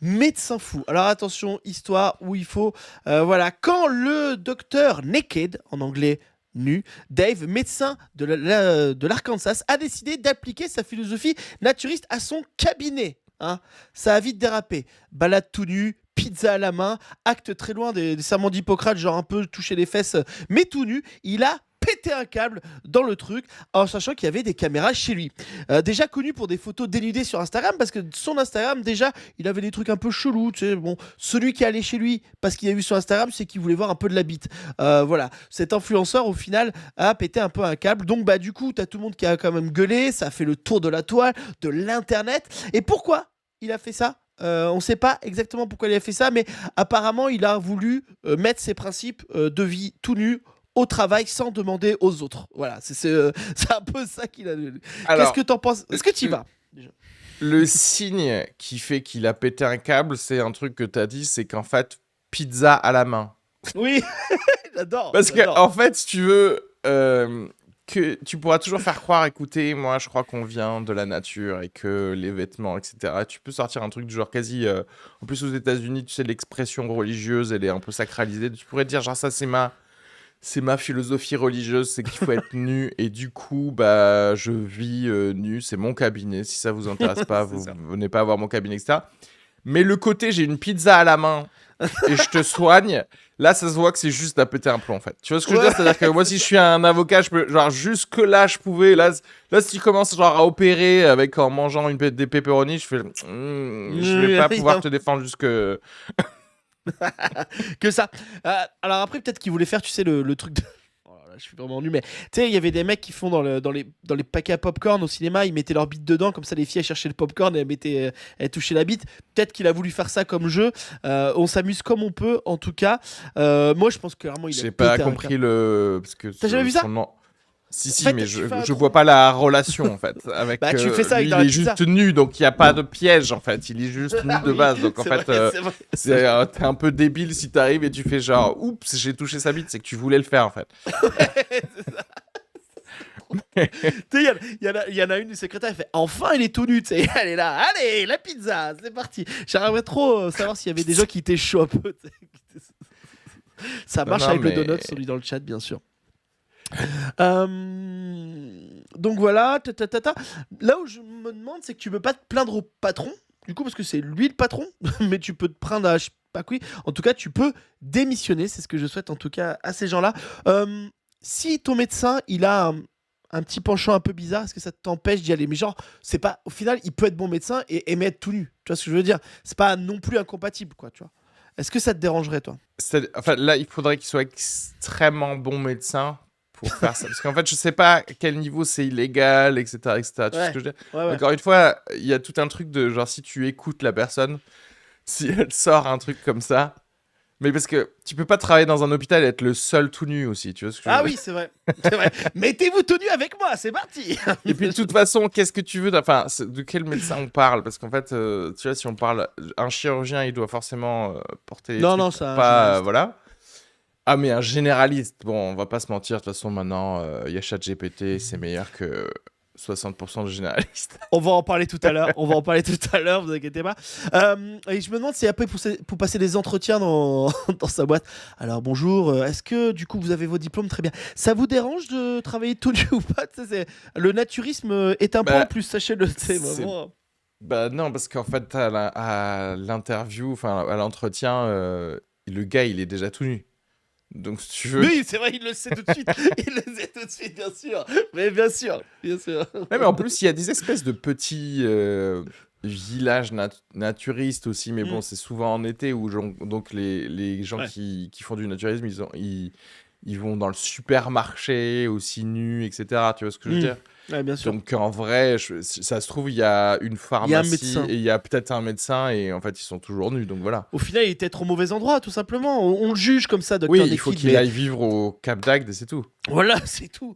Médecin fou. Alors attention, histoire où il faut... voilà, quand le docteur Naked, en anglais nu, Dave, médecin de l'Arkansas, a décidé d'appliquer sa philosophie naturiste à son cabinet. Hein. Ça a vite dérapé. Balade tout nu, pizza à la main, acte très loin des serments d'Hippocrate, genre un peu toucher les fesses, mais tout nu. Il a pété un câble dans le truc en sachant qu'il y avait des caméras chez lui. Déjà connu pour des photos dénudées sur Instagram parce que son Instagram déjà il avait des trucs un peu chelous, tu sais, bon, celui qui est allé chez lui parce qu'il a vu sur Instagram c'est qu'il voulait voir un peu de la bite. Voilà, cet influenceur au final a pété un peu un câble, donc bah du coup t'as tout le monde qui a quand même gueulé, ça a fait le tour de la toile, de l'internet. Et pourquoi il a fait ça? On ne sait pas exactement pourquoi il a fait ça, mais apparemment il a voulu mettre ses principes de vie tout nu au travail sans demander aux autres. Voilà, c'est un peu ça qu'il a. Qu'est-ce que Alors, t'en penses? Est-ce que tu y vas déjà? le signe qui fait qu'il a pété un câble, c'est un truc que t'as dit, c'est qu'en fait, pizza à la main. Oui, j'adore, Parce que, j'adore. en fait, si tu veux, que tu pourras toujours faire croire, écoutez, moi, je crois qu'on vient de la nature et que les vêtements, etc. Tu peux sortir un truc du genre quasi. En plus, aux États-Unis, tu sais, l'expression religieuse, elle est un peu sacralisée. Tu pourrais dire, genre, ça, c'est ma philosophie religieuse, c'est qu'il faut être nu. Et du coup, bah, je vis nu, c'est mon cabinet. Si ça vous intéresse pas, C'est vous ça. venez pas voir mon cabinet, etc. Mais le côté, j'ai une pizza à la main et je te soigne, là, ça se voit que c'est juste à péter un plomb, en fait. Tu vois ce que je veux Ouais, dire? C'est-à-dire que moi, si je suis un avocat, je peux, genre, jusque-là, je pouvais. Là, si tu commences, genre, à opérer en mangeant des pepperonis, je fais, je vais pas pouvoir te défendre jusque. que ça. Alors après, peut-être qu'il voulait faire, tu sais, le truc de... Oh là là, je suis vraiment nu, mais tu sais, il y avait des mecs qui font dans les paquets à popcorn au cinéma, ils mettaient leur bite dedans, comme ça les filles elles cherchaient le popcorn et elles touchaient la bite. Peut-être qu'il a voulu faire ça comme jeu. On s'amuse comme on peut, en tout cas. Moi, je pense que clairement, il a J'ai pas pété un câble. compris le. Parce que T'as jamais vu ça? son nom. Si, En si, mais fait, tu fais un je trou. vois pas la relation en fait. Avec Bah, tu fais ça avec lui, dans il la est pizza. juste nu, donc il y a pas de piège en fait. Il est juste nu Ah de oui, base. Donc en c'est fait, vrai, c'est vrai, c'est vrai. t'es un peu débile si t'arrives et tu fais genre, oups, j'ai touché sa bite, c'est que tu voulais le faire en fait. C'est ça. Tu sais, il y en a une du secrétaire, elle fait enfin il est tout nu, tu sais, elle est là, allez, la pizza, c'est parti. J'aimerais trop savoir s'il y avait des gens qui étaient chauds un peu. Tu sais. Ça Non, marche non, avec le mais donut, celui dans le chat, bien sûr. Donc voilà, ta, ta, ta, ta. Là où je me demande, c'est que tu peux pas te plaindre au patron, du coup, parce que c'est lui le patron, mais tu peux te prendre à je sais pas quoi. En tout cas, tu peux démissionner, c'est ce que je souhaite en tout cas à ces gens-là. Euh, Si ton médecin, il a un petit penchant un peu bizarre, est-ce que ça t'empêche d'y aller? Mais genre, c'est pas. Au final, il peut être bon médecin et aimer être tout nu. Tu vois ce que je veux dire? C'est pas non plus incompatible, quoi, tu vois. Est-ce que ça te dérangerait, toi? enfin, là, il faudrait qu'il soit extrêmement bon médecin pour faire ça. Parce qu'en fait, je sais pas à quel niveau c'est illégal, etc., etc. Tu vois ce Ouais, que je veux dire? ouais, ouais. Encore une fois, il y a tout un truc de genre, si tu écoutes la personne, si elle sort un truc comme ça. Mais parce que tu peux pas travailler dans un hôpital et être le seul tout nu aussi, tu vois ce que je Ah veux dire? oui, c'est vrai. C'est vrai. Mettez-vous tenu avec moi, c'est parti. Et puis de toute façon, qu'est-ce que tu veux enfin, de quel médecin on parle? Parce qu'en fait, tu vois, si on parle un chirurgien, il doit forcément porter les Non, trucs non, pour c'est un pas, généraliste. voilà. Ah, mais un généraliste, bon, on va pas se mentir, de toute façon, maintenant, il y a ChatGPT, c'est meilleur que 60% de généralistes. On va en parler tout à l'heure. On va en parler tout à l'heure, vous inquiétez pas. Et je me demande si après, pour passer des entretiens dans, dans sa boîte. Alors, bonjour, est-ce que du coup vous avez vos diplômes? Très bien. Ça vous dérange de travailler tout nu ou pas? Tu sais, le naturisme est un point en Bah, plus, sachez-le. C'est c'est... vraiment. Bah non, parce qu'en fait, à l'interview, enfin, à l'entretien, le gars, il est déjà tout nu. Donc, si tu veux... Oui, c'est vrai, il le sait tout de suite. Il le sait tout de suite, bien sûr. Mais bien sûr, bien sûr. Ouais, mais en plus, il y a des espèces de petits villages naturistes aussi, mais bon, Mm, c'est souvent en été où donc les gens ouais. qui font du naturisme, ils vont dans le supermarché aussi nus, etc. Tu vois ce que je veux Mm, dire? ouais, bien sûr. Donc en vrai, ça se trouve, il y a une Il y a un pharmacie médecin. et il y a peut-être un médecin et en fait, ils sont toujours nus, donc voilà. Au final, il est peut-être au mauvais endroit, tout simplement. On le juge comme ça, Oui, Docteur il faut Nekid, qu'il mais aille vivre au Cap d'Agde et c'est tout. voilà, c'est tout.